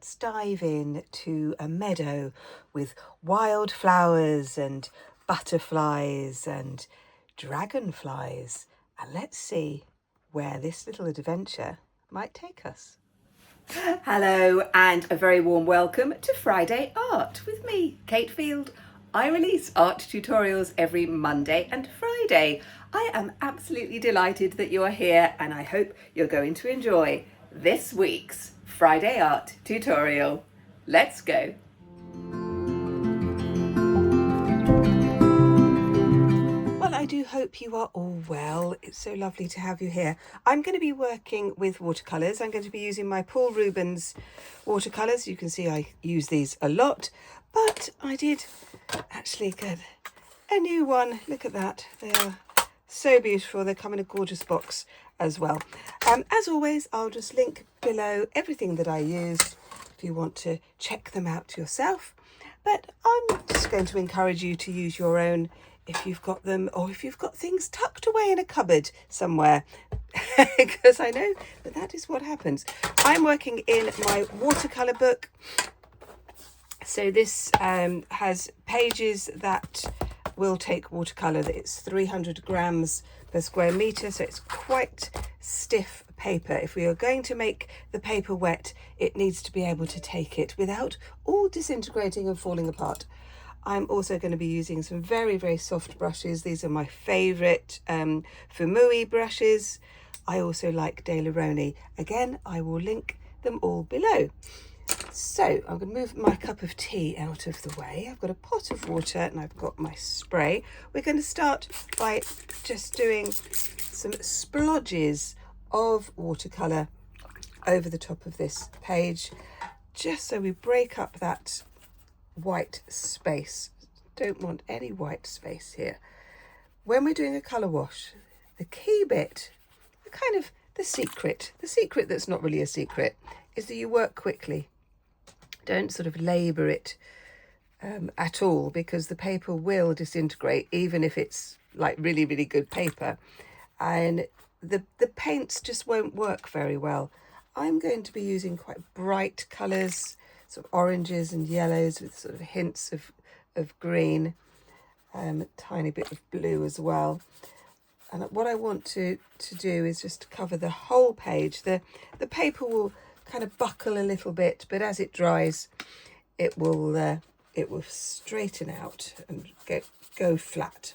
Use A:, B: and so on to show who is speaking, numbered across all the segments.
A: let's dive in to a meadow with wildflowers and butterflies and dragonflies, and let's see where this little adventure might take us.
B: Hello and a very warm welcome to Friday Art with me, Cate Field. I release art tutorials every Monday and Friday. I am absolutely delighted that you are here and I hope you're going to enjoy this week's Friday Art tutorial. Let's go.
A: Well, I do hope you are all well. It's so lovely to have you here. I'm going to be working with watercolours. I'm going to be using my Paul Rubens watercolours. You can see I use these a lot, but I did actually get a new one. Look at that. They are so beautiful. They come in a gorgeous box as well. As always, I'll just link below everything that I use if you want to check them out yourself. But I'm just going to encourage you to use your own if you've got them, or if you've got things tucked away in a cupboard somewhere, because I know that is what happens. I'm working in my watercolour book. So this has pages that will take watercolour. It's 300 grams per square metre, so it's quite stiff paper. If we are going to make the paper wet, it needs to be able to take it without all disintegrating and falling apart. I'm also going to be using some very, very soft brushes. These are my favourite Fumui brushes. I also like De Lironi. Again, I will link them all below. So I'm going to move my cup of tea out of the way. I've got a pot of water and I've got my spray. We're going to start by just doing some splodges of watercolour over the top of this page, just so we break up that white space. Don't want any white space here. When we're doing a colour wash, the key bit, the secret that's not really a secret, is that you work quickly. Don't sort of labour it at all, because the paper will disintegrate even if it's like really, really good paper, and the paints just won't work very well. I'm going to be using quite bright colours, sort of oranges and yellows with sort of hints of green, a tiny bit of blue as well. And what I want to do is just cover the whole page. The paper will kind of buckle a little bit, but as it dries, it will straighten out and go flat.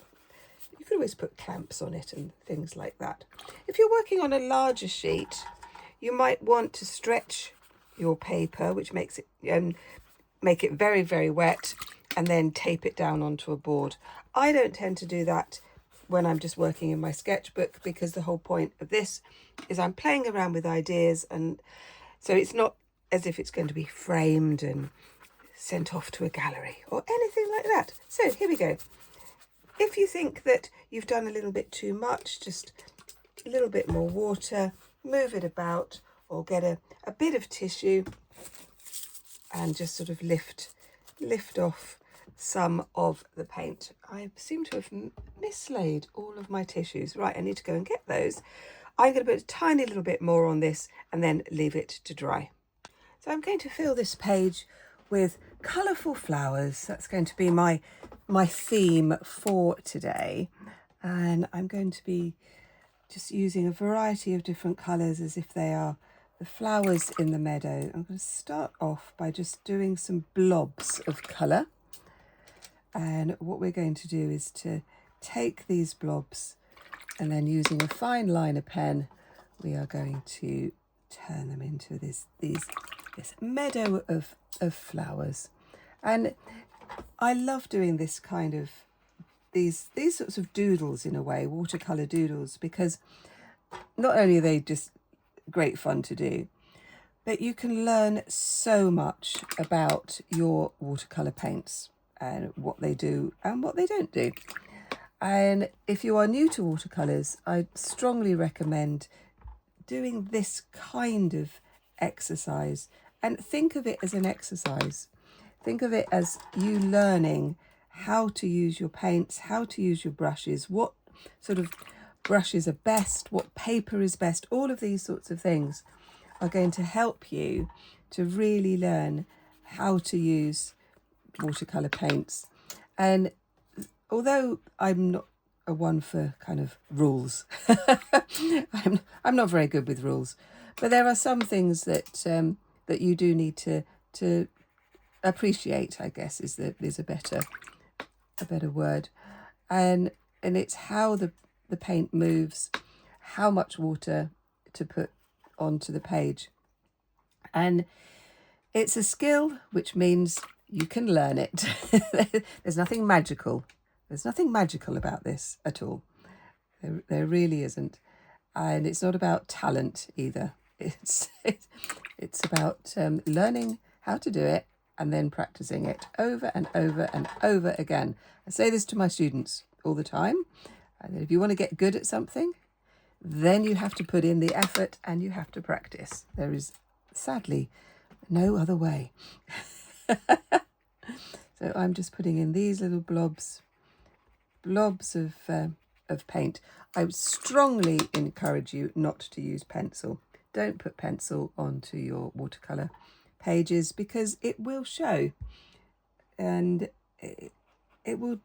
A: You could always put clamps on it and things like that. If you're working on a larger sheet, you might want to stretch your paper, which makes it make it very, very wet, and then tape it down onto a board. I don't tend to do that when I'm just working in my sketchbook, because the whole point of this is I'm playing around with ideas, and so it's not as if it's going to be framed and sent off to a gallery or anything like that. So here we go. If you think that you've done a little bit too much, just a little bit more water, move it about, or get a bit of tissue and just sort of lift off some of the paint. I seem to have mislaid all of my tissues. Right, I need to go and get those. I'm going to put a tiny little bit more on this and then leave it to dry. So I'm going to fill this page with colourful flowers. That's going to be my theme for today. And I'm going to be just using a variety of different colours as if they are the flowers in the meadow. I'm going to start off by just doing some blobs of colour. And what we're going to do is to take these blobs, and then using a fine liner pen, we are going to turn them into this meadow of flowers. And I love doing this kind of these sorts of doodles, in a way, watercolour doodles, because not only are they just great fun to do, but you can learn so much about your watercolour paints and what they do and what they don't do. And if you are new to watercolours, I strongly recommend doing this kind of exercise, and think of it as an exercise. Think of it as you learning how to use your paints, how to use your brushes, what sort of brushes are best, what paper is best. All of these sorts of things are going to help you to really learn how to use watercolour paints. And although I'm not a one for kind of rules, I'm not very good with rules, but there are some things that that you do need to appreciate, I guess is a better word, and it's how the paint moves, how much water to put onto the page, and it's a skill, which means you can learn it. There's nothing magical. There's nothing magical about this at all. There really isn't. And it's not about talent either. It's about learning how to do it and then practicing it over and over and over again. I say this to my students all the time. And if you want to get good at something, then you have to put in the effort and you have to practice. There is sadly no other way. So I'm just putting in these little blobs of paint. I would strongly encourage you not to use pencil. Don't put pencil onto your watercolour pages because it will show, and it will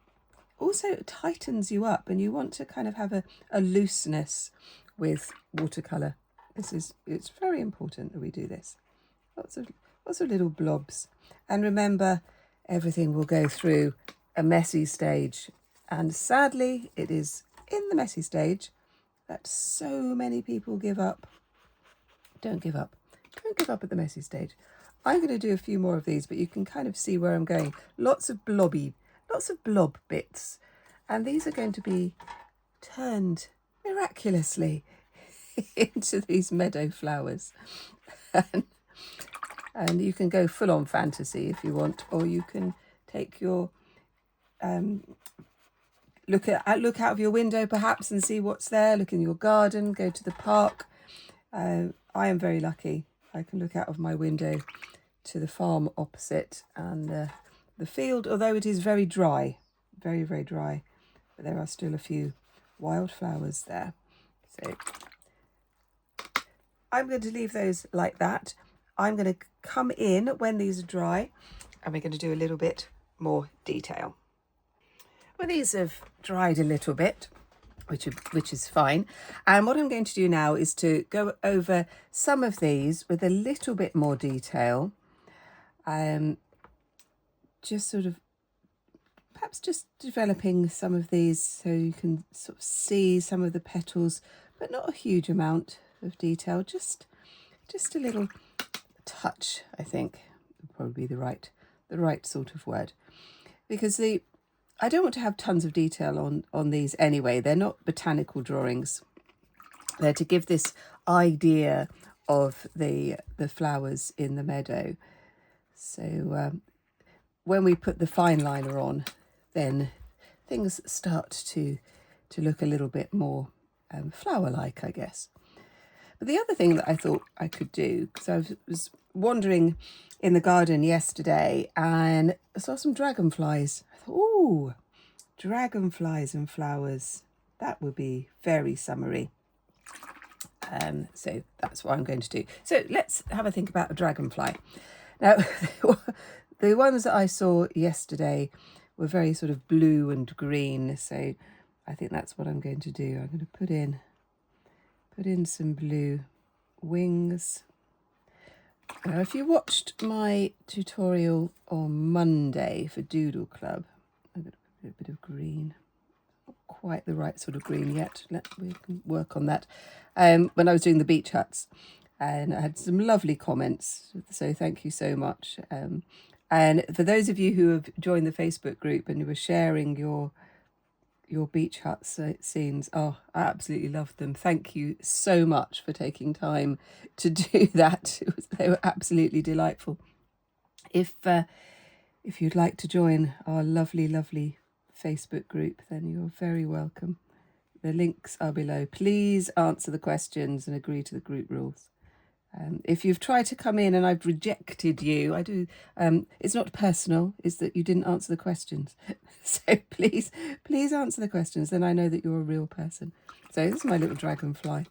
A: also tightens you up, and you want to kind of have a looseness with watercolour. It's very important that we do this. Lots of little blobs, and remember, everything will go through a messy stage, and sadly it is in the messy stage that so many people give up. Don't give up. Don't give up at the messy stage. I'm going to do a few more of these, but you can kind of see where I'm going. Lots of blob bits, and these are going to be turned miraculously into these meadow flowers. And you can go full on fantasy if you want, or you can take your look out of your window perhaps and see what's there. Look in your garden, go to the park. I am very lucky. I can look out of my window to the farm opposite and the field, although it is very dry, very, very dry, but there are still a few wildflowers there. So I'm going to leave those like that. I'm going to come in when these are dry and we're going to do a little bit more detail. Well, these have dried a little bit, which is fine. And what I'm going to do now is to go over some of these with a little bit more detail. Just sort of, perhaps just developing some of these so you can sort of see some of the petals, but not a huge amount of detail, just a little touch, I think would probably be the right sort of word, because I don't want to have tons of detail on these anyway. They're not botanical drawings. They're to give this idea of the flowers in the meadow. So when we put the fine liner on, then things start to look a little bit more flower-like, I guess. But the other thing that I thought I could do, because I was wandering in the garden yesterday and I saw some dragonflies. I thought, ooh, dragonflies and flowers, that would be very summery. So that's what I'm going to do. So let's have a think about a dragonfly. Now, the ones that I saw yesterday were very sort of blue and green, so I think that's what I'm going to do. I'm going to put in some blue wings. Now, if you watched my tutorial on Monday for Doodle Club, I'm going to put a bit of green. Not quite the right sort of green yet. We can work on that. When I was doing the beach huts, and I had some lovely comments, so thank you so much. And for those of you who have joined the Facebook group and who were sharing your beach hut scenes, oh, I absolutely loved them. Thank you so much for taking time to do that. They were absolutely delightful. If you'd like to join our lovely Facebook group, then you're very welcome. The links are below. Please answer the questions and agree to the group rules. If you've tried to come in and I've rejected you, it's not personal, it's that you didn't answer the questions. So please answer the questions, then I know that you're a real person. So this is my little dragonfly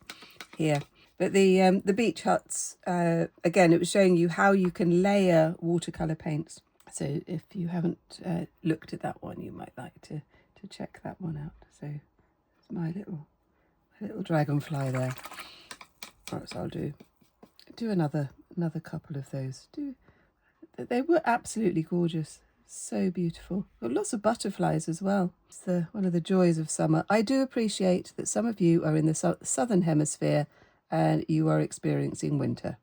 A: here. But the beach huts, again, it was showing you how you can layer watercolour paints. So if you haven't looked at that one, you might like to check that one out. So it's my little dragonfly there. Right, so I'll do another couple of those. They were absolutely gorgeous, so beautiful. Got lots of butterflies as well. It's one of the joys of summer. I do appreciate that some of you are in the southern hemisphere and you are experiencing winter,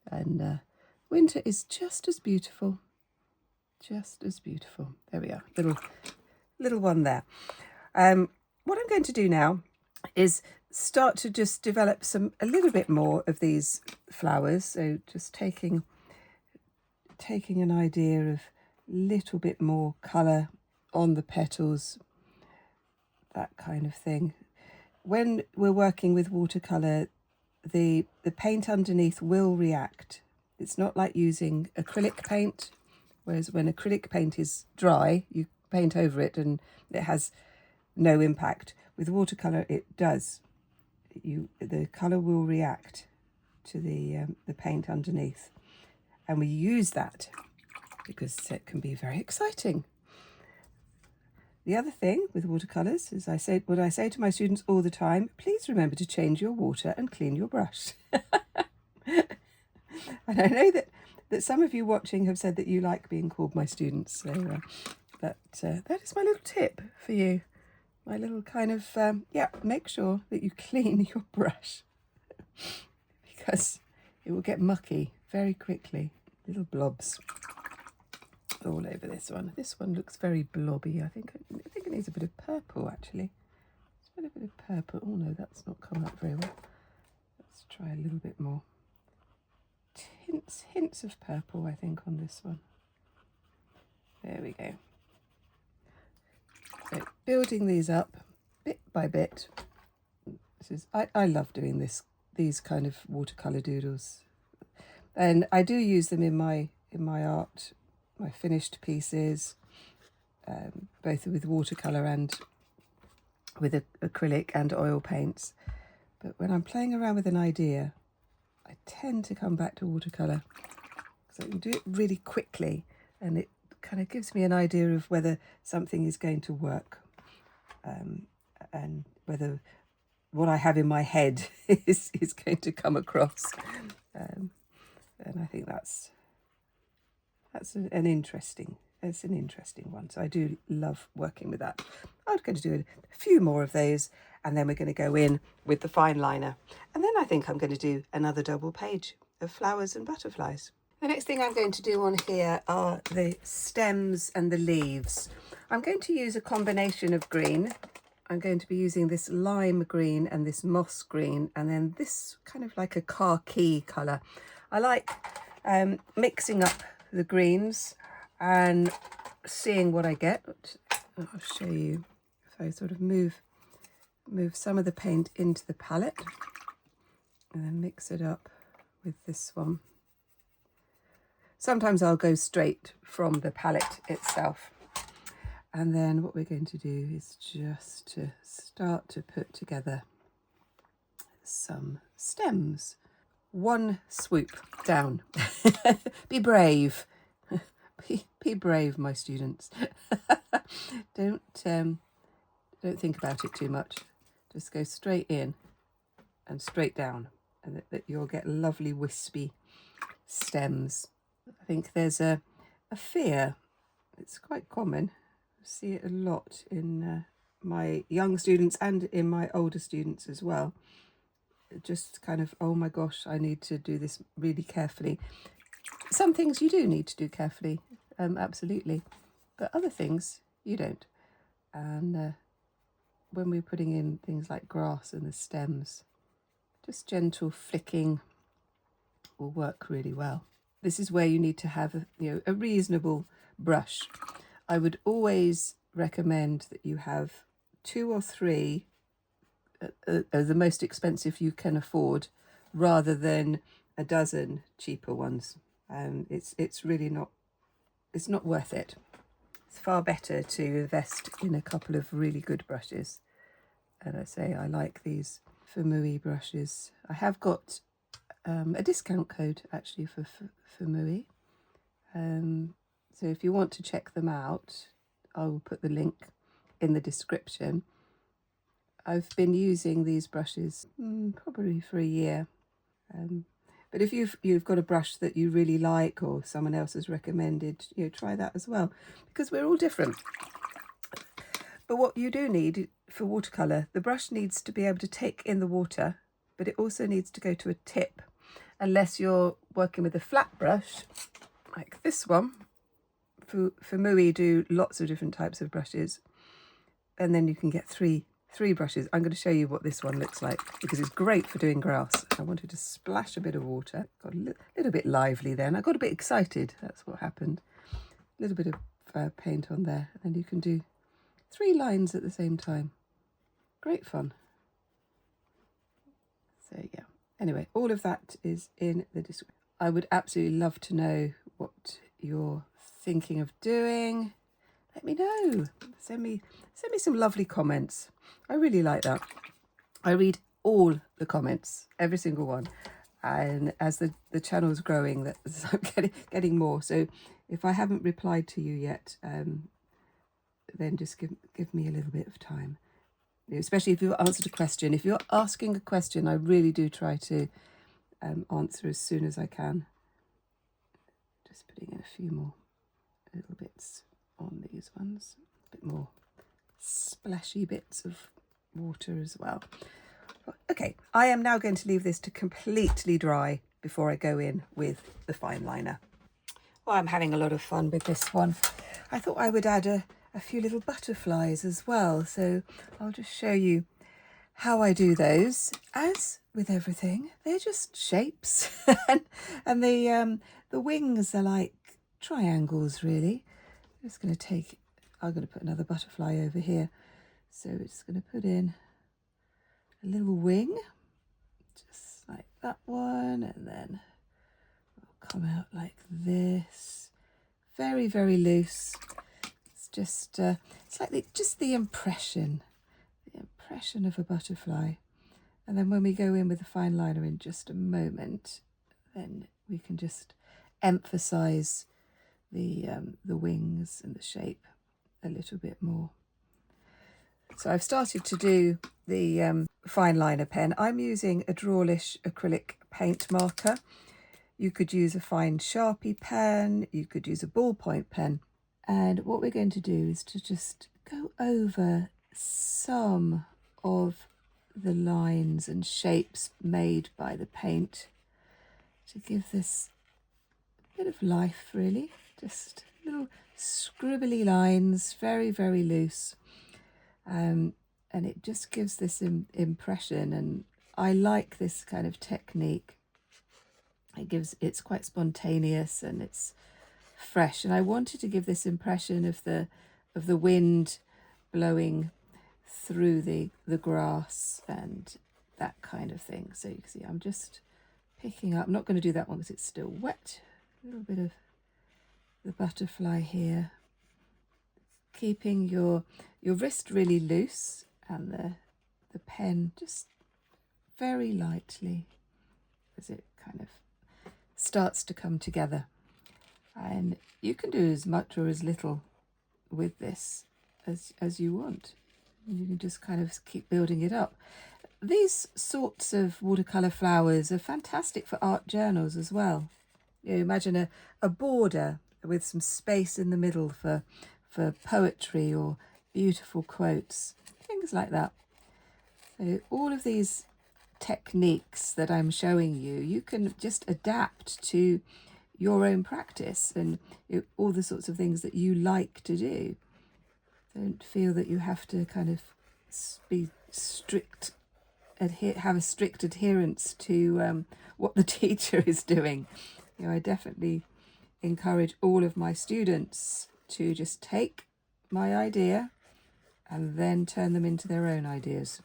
A: and winter is just as beautiful. Just as beautiful. There we are, little one there. What I'm going to do now is start to just develop a little bit more of these flowers. So just taking an idea of a little bit more colour on the petals, that kind of thing. When we're working with watercolour, the paint underneath will react. It's not like using acrylic paint. Whereas when acrylic paint is dry, you paint over it and it has no impact. With watercolour, it does. The colour will react to the paint underneath. And we use that because it can be very exciting. The other thing with watercolours is what I say to my students all the time, please remember to change your water and clean your brush. And I know that some of you watching have said that you like being called my students. So that is my little tip for you. My little kind of, make sure that you clean your brush because it will get mucky very quickly. Little blobs all over this one. This one looks very blobby. I think it needs a bit of purple actually. It's a bit of purple. Oh no, that's not come up very well. Let's try a little bit more. Hints of purple, I think, on this one. There we go. So building these up bit by bit. I love doing these kind of watercolour doodles, and I do use them in my art, my finished pieces, both with watercolour and with acrylic and oil paints. But when I'm playing around with an idea, I tend to come back to watercolour because I can do it really quickly and it kind of gives me an idea of whether something is going to work, and whether what I have in my head is going to come across. And I think that's an interesting one. So I do love working with that. I'm going to do a few more of those, and then we're going to go in with the fine liner. And then I think I'm going to do another double page of flowers and butterflies. The next thing I'm going to do on here are the stems and the leaves. I'm going to use a combination of green. I'm going to be using this lime green and this moss green, and then this kind of like a khaki colour. I like mixing up the greens and seeing what I get. I'll show you if I sort of move some of the paint into the palette and then mix it up with this one. Sometimes I'll go straight from the palette itself. And then what we're going to do is just to start to put together some stems. One swoop down. Be brave. Be brave, my students. Don't think about it too much. Just go straight in and straight down, and that you'll get lovely wispy stems. I think there's a fear. It's quite common. I see it a lot in my young students and in my older students as well. Just kind of, oh my gosh, I need to do this really carefully. Some things you do need to do carefully, absolutely, but other things you don't. And when we're putting in things like grass and the stems, just gentle flicking will work really well. This is where you need to have a reasonable brush. I would always recommend that you have 2 or 3 the most expensive you can afford, rather than a dozen cheaper ones. It's really not worth it. It's far better to invest in a couple of really good brushes. And I say I like these Mui brushes. I have got a discount code actually for Mui. So if you want to check them out, I will put the link in the description. I've been using these brushes probably for a year. But if you've got a brush that you really like or someone else has recommended, try that as well, because we're all different. But what you do need for watercolour, the brush needs to be able to take in the water, but it also needs to go to a tip. Unless you're working with a flat brush, like this one. For Mui, do lots of different types of brushes, and then you can get three brushes. I'm going to show you what this one looks like because it's great for doing grass. I wanted to splash a bit of water. Got a little bit lively then. I got a bit excited. That's what happened. A little bit of paint on there, and then you can do 3 lines at the same time. Great fun. So yeah. Anyway, all of that is in the description. I would absolutely love to know what you're thinking of doing. Let me know. Send me some lovely comments. I really like that. I read all the comments, every single one, and as the channel's growing, that I'm getting more. So if I haven't replied to you yet, then just give me a little bit of time. Especially if you've answered a question. If you're asking a question, I really do try to answer as soon as I can. Just putting in a few more little bits on these ones, a bit more splashy bits of water as well. Okay, I am now going to leave this to completely dry before I go in with the fine liner. Well, I'm having a lot of fun with this one. I thought I would add a few little butterflies as well, so I'll just show you how I do those. As with everything, they're just shapes and the wings are like triangles really. I'm going to put another butterfly over here, so it's going to put in a little wing just like that one, and then it'll come out like this, very, very loose. It's just it's like just the impression of a butterfly. And then when we go in with the fine liner in just a moment, then we can just emphasize the wings and the shape a little bit more. So I've started to do the fine liner pen. I'm using a Drawlish acrylic paint marker. You could use a fine Sharpie pen, you could use a ballpoint pen. And what we're going to do is to just go over some of the lines and shapes made by the paint to give this a bit of life really. Just little scribbly lines, very, very loose. And it just gives this impression, and I like this kind of technique. It's quite spontaneous and it's fresh, and I wanted to give this impression of the wind blowing through the grass and that kind of thing. So you can see I'm just picking up. I'm not going to do that one because it's still wet. A little bit of the butterfly here, keeping your wrist really loose and the pen just very lightly as it kind of starts to come together. And you can do as much or as little with this as you want. You can just kind of keep building it up. These sorts of watercolour flowers are fantastic for art journals as well. Imagine a border with some space in the middle for poetry or beautiful quotes, things like that. So all of these techniques that I'm showing you can just adapt to your own practice and all the sorts of things that you like to do. Don't feel that you have to kind of be strict, have a strict adherence to what the teacher is doing. I definitely encourage all of my students to just take my idea and then turn them into their own ideas.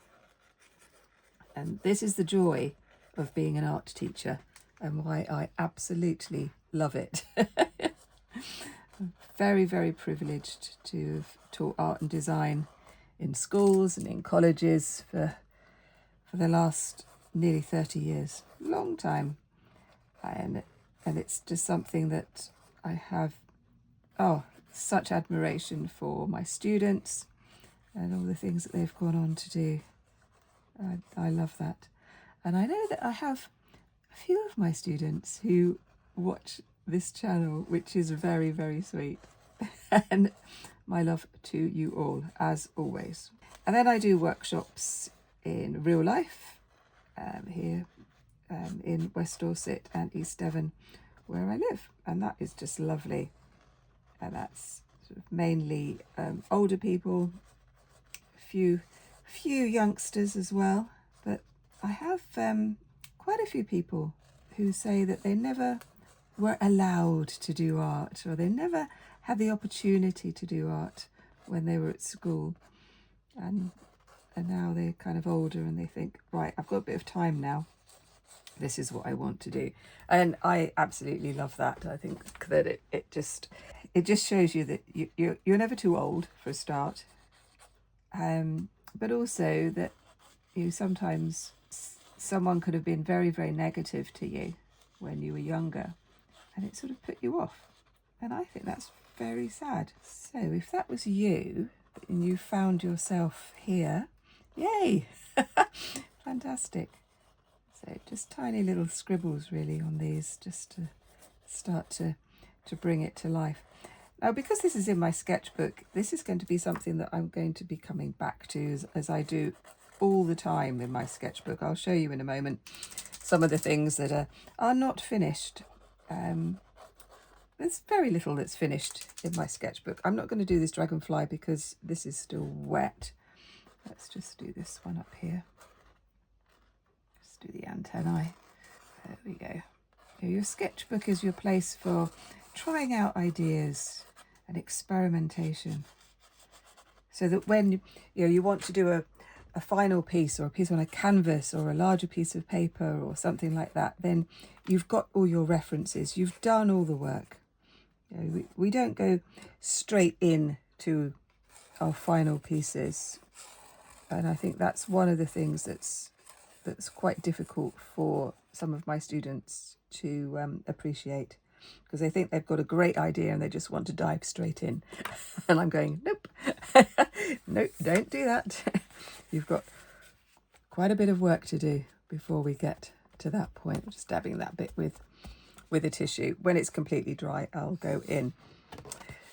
A: And this is the joy of being an art teacher and why I absolutely love it. I'm very, very privileged to have taught art and design in schools and in colleges for for the last nearly 30 years, long time. And it's just something that I have, such admiration for my students and all the things that they've gone on to do. I love that. And I know that I have a few of my students who watch this channel, which is very, very sweet. And my love to you all, as always. And then I do workshops in real life here in West Dorset and East Devon, where I live. And that is just lovely. And that's sort of mainly older people, a few youngsters as well. But I have quite a few people who say that they never were allowed to do art, or they never had the opportunity to do art when they were at school. And now they're kind of older and they think, right, I've got a bit of time now. This is what I want to do. And I absolutely love that. I think that it just shows you that you're never too old for a start. But also that sometimes someone could have been very, very negative to you when you were younger, and it sort of put you off. And I think that's very sad. So if that was you and you found yourself here, yay! Fantastic. So just tiny little scribbles really on these, just to start to bring it to life. Now, because this is in my sketchbook, this is going to be something that I'm going to be coming back to as I do all the time in my sketchbook. I'll show you in a moment some of the things that are not finished. There's very little that's finished in my sketchbook. I'm not going to do this dragonfly because this is still wet. Let's just do this one up here. Just do the antennae. There we go. Your sketchbook is your place for trying out ideas and experimentation, so that when you want to do a final piece, or a piece on a canvas, or a larger piece of paper, or something like that, then you've got all your references, you've done all the work. We don't go straight in to our final pieces, and I think that's one of the things that's quite difficult for some of my students to appreciate, because they think they've got a great idea and they just want to dive straight in. And I'm going, nope, nope, don't do that. You've got quite a bit of work to do before we get to that point. I'm just dabbing that bit with a tissue. When it's completely dry, I'll go in.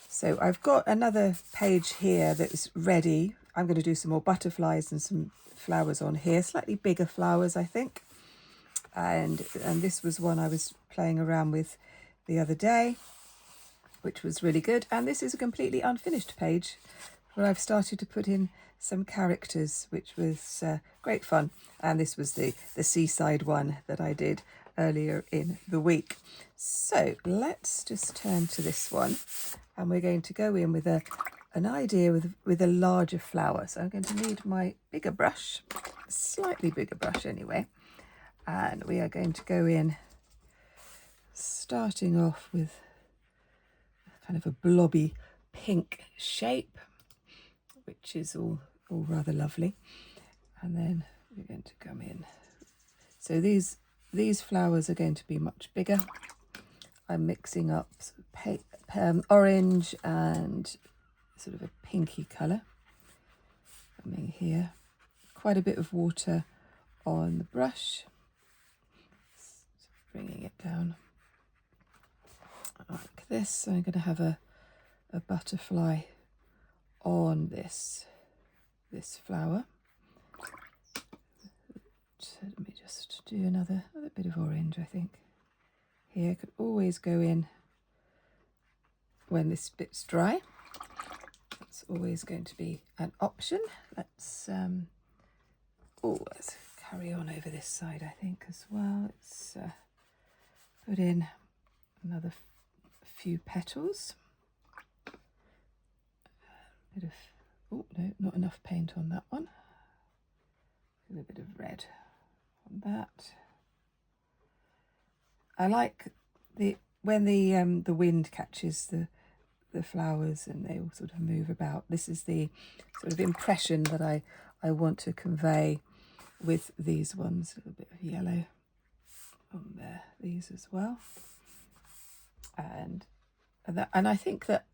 A: So I've got another page here that's ready. I'm going to do some more butterflies and some flowers on here, slightly bigger flowers, I think. And this was one I was playing around with the other day, which was really good. And this is a completely unfinished page where I've started to put in some characters, which was great fun. And this was the seaside one that I did earlier in the week. So let's just turn to this one, and we're going to go in with an idea with a larger flower. So I'm going to need my bigger brush, a slightly bigger brush anyway, and we are going to go in starting off with kind of a blobby pink shape, which is all rather lovely. And then we're going to come in. So these flowers are going to be much bigger. I'm mixing up orange and sort of a pinky colour. Coming here, quite a bit of water on the brush, bringing it down like this. So I'm going to have a butterfly on this flower. So let me just do another bit of orange, I think. Here, could always go in when this bit's dry. That's always going to be an option. Let's carry on over this side, I think, as well. Let's put in another few petals. Oh no, not enough paint on that one. A little bit of red on that. I like when the wind catches the flowers and they all sort of move about. This is the sort of impression that I want to convey with these ones, a little bit of yellow on there, these as well. And I think that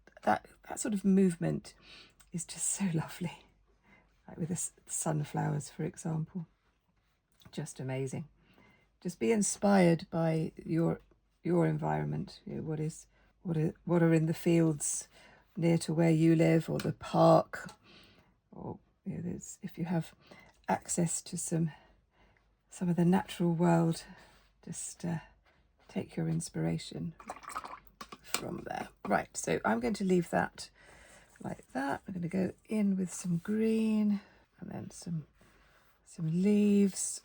A: sort of movement is just so lovely. Like with the sunflowers, for example, just amazing. Just be inspired by your environment. You know, what are in the fields near to where you live, or the park, or you know, if you have access to some of the natural world, just take your inspiration from there. Right, so I'm going to leave that like that. I'm going to go in with some green and then some leaves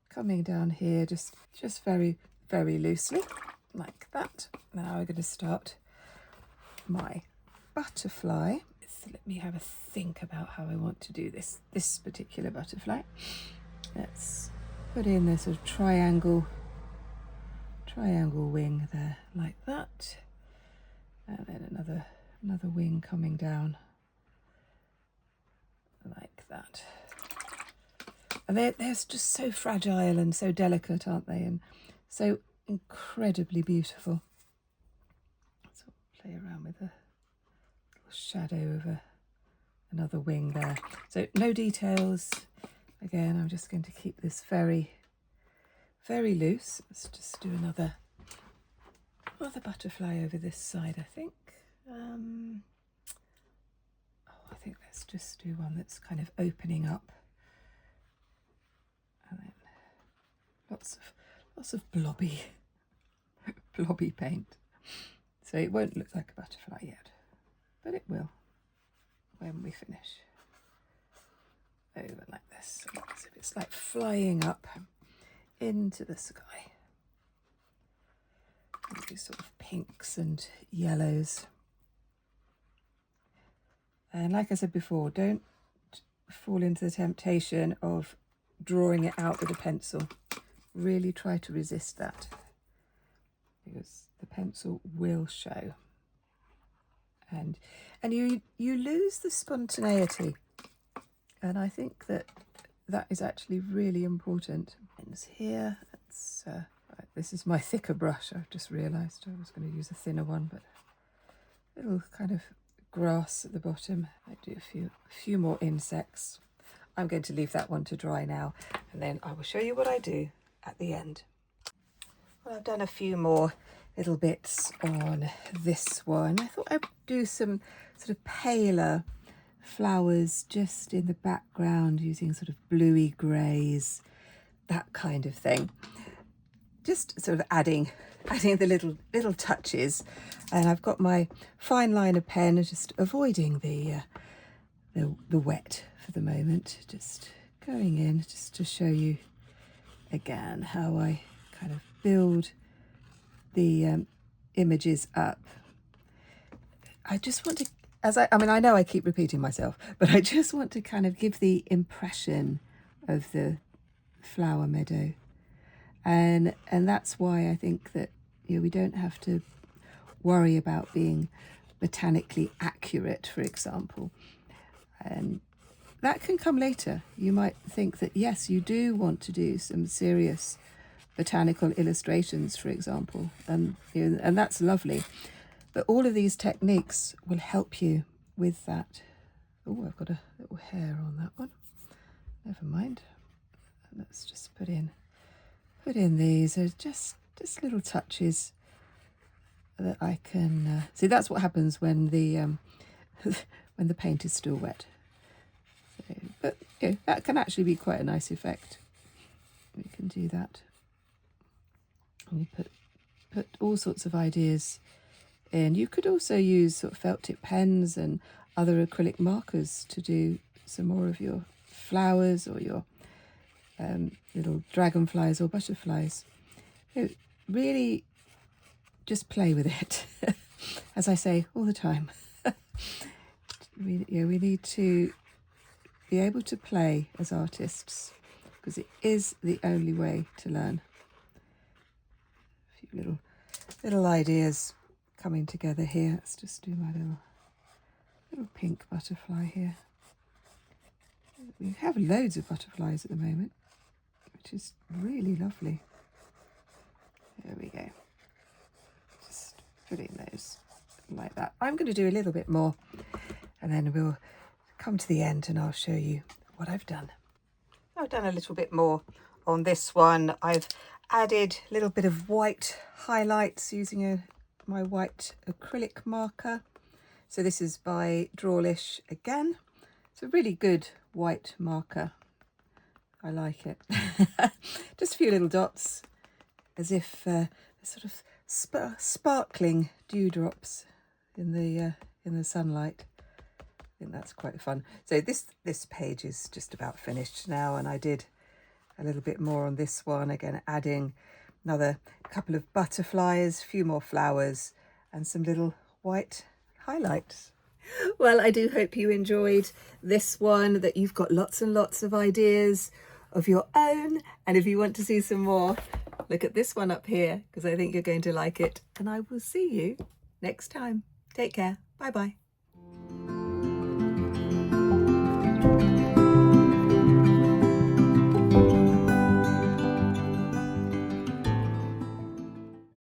A: coming down here, just very, very loosely, like that. Now I'm going to start my butterfly. So let me have a think about how I want to do this particular butterfly. Let's put in this sort of triangle wing there, like that, and then another wing coming down like that. And they're just so fragile and so delicate, aren't they? And so incredibly beautiful. So play around with a little shadow of another wing there. So no details. Again, I'm just going to keep this very, very loose. Let's just do another butterfly over this side, I think. I think let's just do one that's kind of opening up. And then lots of blobby paint. So it won't look like a butterfly yet, but it will when we finish. Over like this, as if it's like flying up into the sky. And these sort of pinks and yellows. And like I said before, don't fall into the temptation of drawing it out with a pencil. Really try to resist that, because the pencil will show. And you lose the spontaneity. And I think that is actually really important. And here, right, this is my thicker brush. I've just realised I was going to use a thinner one, but little kind of grass at the bottom. I do a few more insects. I'm going to leave that one to dry now, and then I will show you what I do at the end. Well, I've done a few more little bits on this one. I thought I'd do some sort of paler flowers just in the background, using sort of bluey greys, that kind of thing. Just sort of adding the little touches. And I've got my fine liner pen, just avoiding the wet for the moment, just going in just to show you again how I kind of build the images up. I just want to, I know I keep repeating myself, but I just want to kind of give the impression of the flower meadow. And that's why I think that, you know, we don't have to worry about being botanically accurate, for example. And that can come later. You might think that, yes, you do want to do some serious botanical illustrations, for example, and that's lovely. But all of these techniques will help you with that. Oh, I've got a little hair on that one. Never mind. Let's just put in these. Just little touches that I can see. That's what happens when the when the paint is still wet. So, but you know, that can actually be quite a nice effect. We can do that. And we put all sorts of ideas in. You could also use sort of felt tip pens and other acrylic markers to do some more of your flowers or your little dragonflies or butterflies. You know, really just play with it. As I say all the time, we need to be able to play as artists, because it is the only way to learn. A few little ideas coming together here. Let's just do my little pink butterfly here. We have loads of butterflies at the moment. which is really lovely. There we go. Just putting those like that. I'm going to do a little bit more, and then we'll come to the end and I'll show you what I've done. I've done a little bit more on this one. I've added a little bit of white highlights using my white acrylic marker. So this is by Drawlish again. It's a really good white marker. I like it. Just a few little dots, as if sort of sparkling dewdrops in the sunlight. I think that's quite fun. So this page is just about finished now, and I did a little bit more on this one, again adding another couple of butterflies, a few more flowers, and some little white highlights. Well, I do hope you enjoyed this one, that you've got lots and lots of ideas of your own, and if you want to see some more, look at this one up here, because I think you're going to like it. And I will see you next time. Take care. Bye bye.